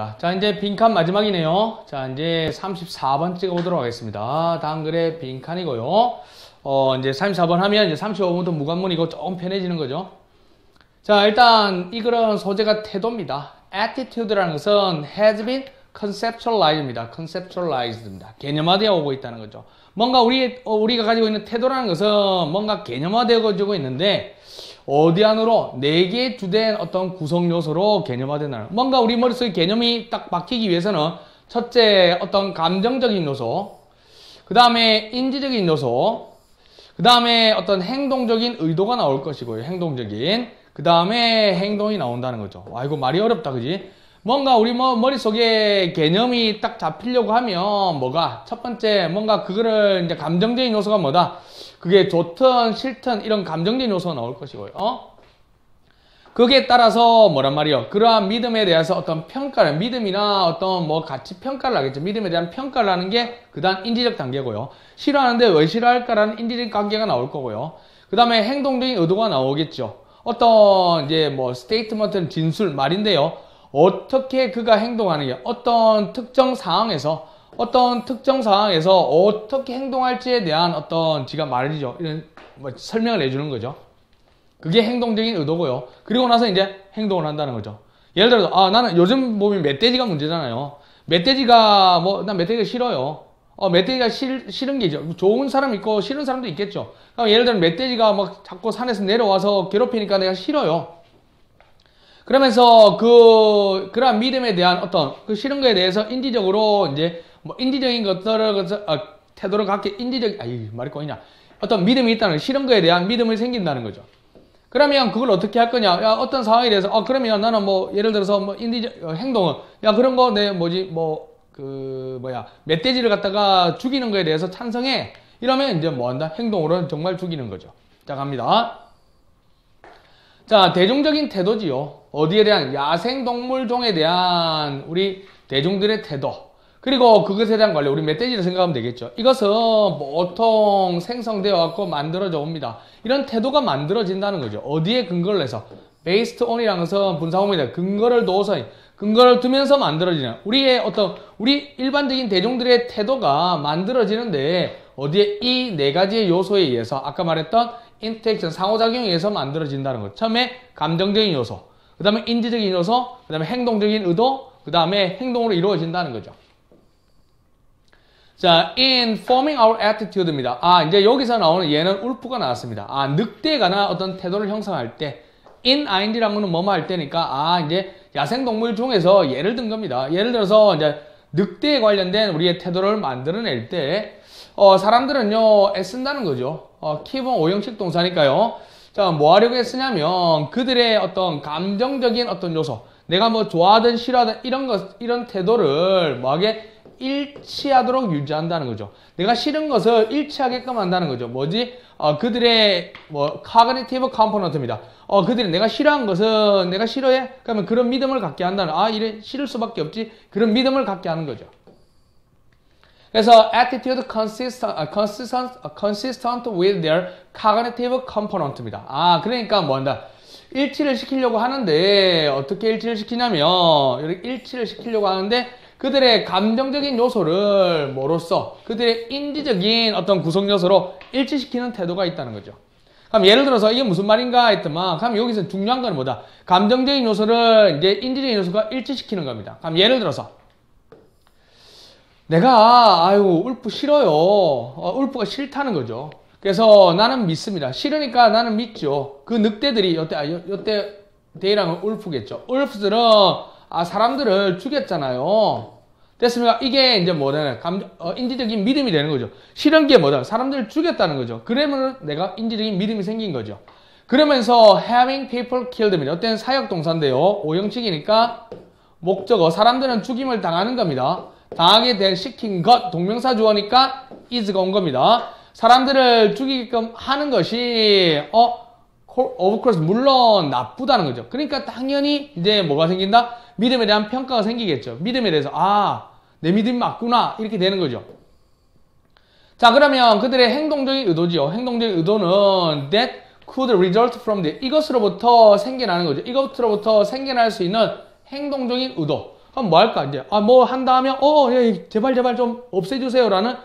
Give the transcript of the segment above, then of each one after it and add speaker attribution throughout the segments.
Speaker 1: 좋습니다. 자, 이제 빈칸 마지막이네요. 자, 이제 34번 찍어보도록 하겠습니다. 다음 글에 빈칸이고요. 이제 34번 하면 이제 35번부터 무관문이고 조금 편해지는 거죠. 자, 일단 이 글은 소재가 태도입니다. attitude라는 것은 has been conceptualized입니다. conceptualized입니다. 개념화되어 오고 있다는 거죠. 뭔가 우리가 가지고 있는 태도라는 것은 뭔가 개념화되어지고 있는데 어디 안으로 네 개의 주된 어떤 구성 요소로 개념화된다는 뭔가 우리 머릿속에 개념이 딱 박히기 위해서는 첫째 어떤 감정적인 요소, 그 다음에 인지적인 요소, 그 다음에 어떤 행동적인 의도가 나올 것이고요. 행동적인. 그 다음에 행동이 나온다는 거죠. 와, 이거 말이 어렵다, 그지? 뭔가 우리 머릿속에 개념이 딱 잡히려고 하면 뭐가? 첫 번째, 뭔가 그거를 이제 감정적인 요소가 뭐다? 그게 좋든 싫든 이런 감정적인 요소가 나올 것이고요. 거기에 따라서 뭐란 말이요? 그러한 믿음에 대해서 어떤 평가를, 믿음이나 어떤 뭐 가치 평가를 하겠죠. 믿음에 대한 평가를 하는 게 그 다음 인지적 단계고요. 싫어하는데 왜 싫어할까라는 인지적 관계가 나올 거고요. 그 다음에 행동적인 의도가 나오겠죠. 어떤 이제 뭐 스테이트먼트는 진술, 말인데요. 어떻게 그가 행동하는 게 어떤 특정 상황에서 어떻게 행동할지에 대한 어떤 지가 말이죠. 이런 뭐 설명을 해주는 거죠. 그게 행동적인 의도고요. 그리고 나서 이제 행동을 한다는 거죠. 예를 들어서 나는 요즘 보면 멧돼지가 문제잖아요. 멧돼지가 난 멧돼지가 싫어요. 멧돼지가 싫은 게 있죠. 좋은 사람 있고 싫은 사람도 있겠죠. 그럼 예를 들면 멧돼지가 막 자꾸 산에서 내려와서 괴롭히니까 내가 싫어요. 그러면서 그러한 믿음에 대한 어떤 그 싫은 거에 대해서 인지적으로 이제 뭐 인지적인 것들을 태도를 갖게 말이 꼬이냐. 어떤 믿음이 있다는 싫은 거에 대한 믿음이 생긴다는 거죠. 그러면 그걸 어떻게 할 거냐. 야, 어떤 상황에 대해서 그러면 나는 뭐 예를 들어서 뭐 행동은 그런 거 멧돼지를 갖다가 죽이는 거에 대해서 찬성해. 이러면 이제 뭐 한다? 행동으로는 정말 죽이는 거죠. 자, 갑니다. 자, 대중적인 태도지요. 어디에 대한? 야생동물종에 대한 우리 대중들의 태도. 그리고 그것에 대한 관리. 우리 멧돼지를 생각하면 되겠죠. 이것은 보통 생성되어 갖고 만들어져 옵니다. 이런 태도가 만들어진다는 거죠. 어디에 근거를 해서? based on이라는 것은 분사구문이다. 근거를 둬서, 근거를 두면서 만들어지는 우리 일반적인 대중들의 태도가 만들어지는데 어디에 이 네 가지의 요소에 의해서 아까 말했던 인터랙션, 상호작용에 의해서 만들어진다는 것. 처음에 감정적인 요소, 그 다음에 인지적인 요소, 그 다음에 행동적인 의도, 그 다음에 행동으로 이루어진다는 거죠. 자, in forming our attitude입니다. 이제 여기서 나오는 얘는 울프가 나왔습니다. 늑대에 관한 어떤 태도를 형성할 때, in ing라는 거는 뭐뭐 할 때니까, 이제 야생동물 중에서 예를 든 겁니다. 예를 들어서 이제 늑대에 관련된 우리의 태도를 만들어낼 때, 사람들은요, 애쓴다는 거죠. keep은 오형식 동사니까요. 자, 뭐 하려고 애쓰냐면, 그들의 어떤 감정적인 어떤 요소, 내가 뭐 좋아하든 싫어하든 이런 태도를 뭐하게 일치하도록 유지한다는 거죠. 내가 싫은 것을 일치하게끔 한다는 거죠. 뭐지? 그들의 cognitive component입니다. 그들이 내가 싫어한 것은 내가 싫어해? 그러면 그런 믿음을 갖게 한다는, 이래 싫을 수밖에 없지. 그런 믿음을 갖게 하는 거죠. 그래서 attitude consistent with their cognitive component입니다. 그러니까 뭐 한다? 일치를 시키려고 하는데 어떻게 일치를 시키냐면 이렇게 일치를 시키려고 하는데 그들의 감정적인 요소를 뭐로써 그들의 인지적인 어떤 구성 요소로 일치시키는 태도가 있다는 거죠. 그럼 예를 들어서 이게 무슨 말인가 했더만 그럼 여기서 중요한 건 뭐다? 감정적인 요소를 이제 인지적인 요소가 일치시키는 겁니다. 그럼 예를 들어서 내가 울프 싫어요. 울프가 싫다는 거죠. 그래서 나는 믿습니다. 싫으니까 나는 믿죠. 그 늑대들이 요때 데이랑은 울프겠죠. 울프들은 사람들을 죽였잖아요. 됐습니까? 이게 이제 뭐냐, 인지적인 믿음이 되는 거죠. 싫은 게 뭐다? 사람들을 죽였다는 거죠. 그러면 내가 인지적인 믿음이 생긴 거죠. 그러면서 having people killed입니다. 어떤 사역 동사인데요. 오형식이니까 목적어, 사람들은 죽임을 당하는 겁니다. 당하게 될 시킨 것, 동명사 주어니까 is가 온 겁니다. 사람들을 죽이게끔 하는 것이 of course 물론 나쁘다는 거죠. 그러니까 당연히 이제 뭐가 생긴다? 믿음에 대한 평가가 생기겠죠. 믿음에 대해서 내 믿음이 맞구나 이렇게 되는 거죠. 자, 그러면 그들의 행동적인 의도지요. 행동적인 의도는 that could result from the 이것으로부터 생겨나는 거죠. 이것으로부터 생겨날 수 있는 행동적인 의도. 그럼 뭐 할까? 이제, 뭐 한다 하면, 예, 제발 좀 없애주세요라는,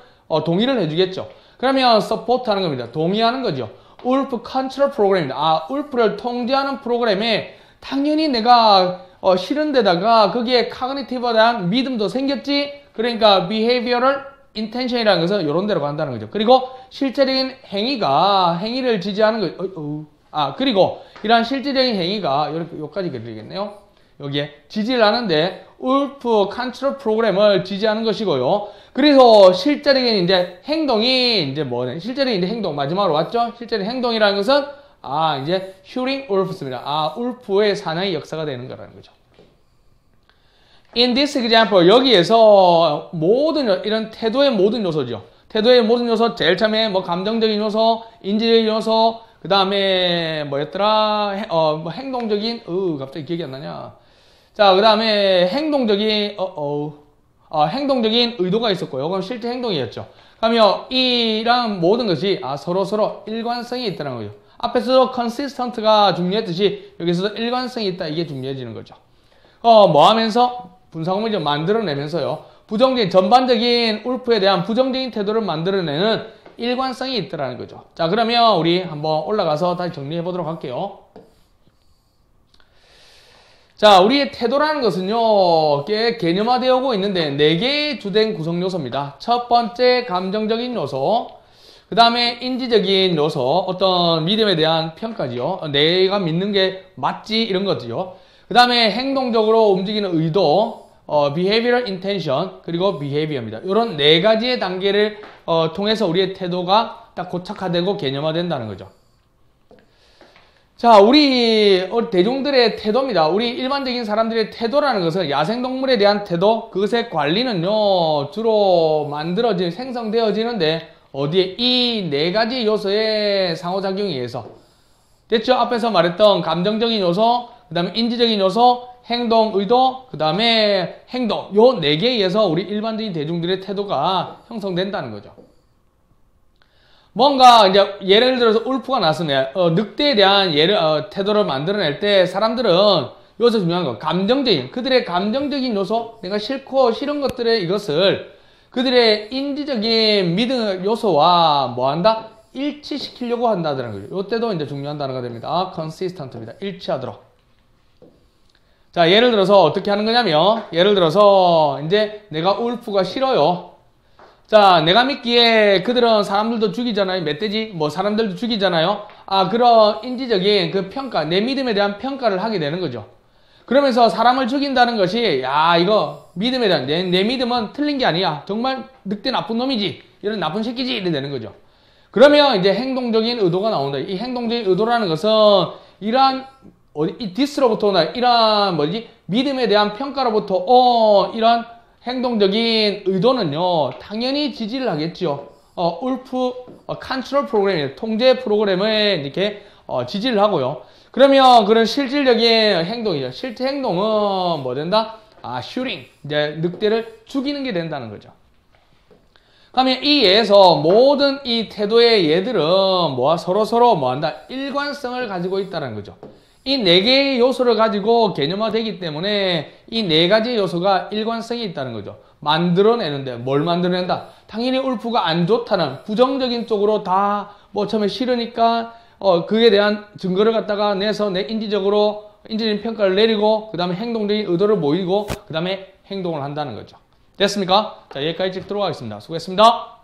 Speaker 1: 동의를 해주겠죠. 그러면 support 하는 겁니다. 동의하는 거죠. 울프 컨트롤 프로그램입니다. 울프를 통제하는 프로그램에 당연히 내가, 싫은 데다가 거기에 cognitive에 대한 믿음도 생겼지. 그러니까 behavioral intention이라는 것은 이런 데로 간다는 거죠. 그리고 실제적인 행위를 지지하는 거, 그리고 이러한 실제적인 행위가, 이렇게, 여기까지 그리겠네요. 여기에 지지를 하는데, 울프 컨트롤 프로그램을 지지하는 것이고요. 그래서 실제적인 이제 행동이 이제 뭐냐? 실제적인 이제 행동, 마지막으로 왔죠? 실제적인 행동이라는 것은, 이제 shooting 울프스입니다. 울프의 사냥의 역사가 되는 거라는 거죠. In this example, 여기에서 이런 태도의 모든 요소죠. 태도의 모든 요소, 제일 처음에 뭐 감정적인 요소, 인지적인 요소, 그 다음에 뭐였더라? 행동적인, 갑자기 기억이 안 나냐? 자, 그 다음에 행동적인, 행동적인 의도가 있었고요. 그럼 실제 행동이었죠. 그러면 이랑 모든 것이 서로 일관성이 있다는 거죠. 앞에서도 consistent가 중요했듯이 여기서도 일관성이 있다. 이게 중요해지는 거죠. 뭐 하면서 분사구문을 만들어내면서요. 전반적인 울프에 대한 부정적인 태도를 만들어내는 일관성이 있다는 거죠. 자, 그러면 우리 한번 올라가서 다시 정리해 보도록 할게요. 자, 우리의 태도라는 것은요, 꽤 개념화되어 오고 있는데, 4개의 주된 구성 요소입니다. 첫 번째, 감정적인 요소. 그 다음에 인지적인 요소, 어떤 믿음에 대한 평가지요. 내가 믿는 게 맞지, 이런 것들요. 그 다음에 행동적으로 움직이는 의도, behavioral intention, 그리고 behavior입니다. 이런 4가지의 단계를 통해서 우리의 태도가 딱 고착화되고 개념화된다는 거죠. 자, 우리 대중들의 태도입니다. 우리 일반적인 사람들의 태도라는 것은 야생동물에 대한 태도, 그것의 관리는요, 주로 생성되어지는데, 어디에? 이 4가지 요소의 상호작용에 의해서. 됐죠? 앞에서 말했던 감정적인 요소, 그 다음에 인지적인 요소, 행동, 의도, 그 다음에 행동. 요 4개에 의해서 우리 일반적인 대중들의 태도가 형성된다는 거죠. 뭔가 이제 예를 들어서 울프가 나서네, 늑대에 대한 태도를 만들어낼 때 사람들은 여기서 중요한 거, 그들의 감정적인 요소, 내가 싫고 싫은 것들의 이것을 그들의 인지적인 믿음 요소와 뭐 한다? 일치시키려고 한다는 거죠. 이때도 이제 중요한 단어가 됩니다. consistent입니다. 일치하도록. 자, 예를 들어서 어떻게 하는 거냐면, 예를 들어서 이제 내가 울프가 싫어요. 자, 내가 믿기에 그들은 사람들도 죽이잖아요. 멧돼지, 사람들도 죽이잖아요. 그런 인지적인 그 평가, 내 믿음에 대한 평가를 하게 되는 거죠. 그러면서 사람을 죽인다는 것이, 이거 믿음에 대한, 내 믿음은 틀린 게 아니야. 정말 늑대 나쁜 놈이지. 이런 나쁜 새끼지. 이래 되는 거죠. 그러면 이제 행동적인 의도가 나온다. 이 행동적인 의도라는 것은 이러한, 이 디스로부터 이러한 믿음에 대한 평가로부터, 이러한 행동적인 의도는요, 당연히 지지를 하겠죠. 울프 컨트롤 프로그램, 통제 프로그램을 이렇게 지지를 하고요. 그러면 그런 실질적인 행동이죠. 실제 행동은 뭐 된다? 슈팅. 이제 늑대를 죽이는 게 된다는 거죠. 그러면 이 예에서 모든 이 태도의 예들은 서로 뭐 한다? 일관성을 가지고 있다는 거죠. 이 4개의 요소를 가지고 개념화되기 때문에 이 4가지 요소가 일관성이 있다는 거죠. 만들어내는데 뭘 만들어낸다? 당연히 울프가 안 좋다는 부정적인 쪽으로 다 처음에 싫으니까 그에 대한 증거를 갖다가 내서 내 인지적인 평가를 내리고 그 다음에 행동적인 의도를 모이고 그 다음에 행동을 한다는 거죠. 됐습니까? 자, 여기까지 찍도록 하겠습니다. 수고했습니다.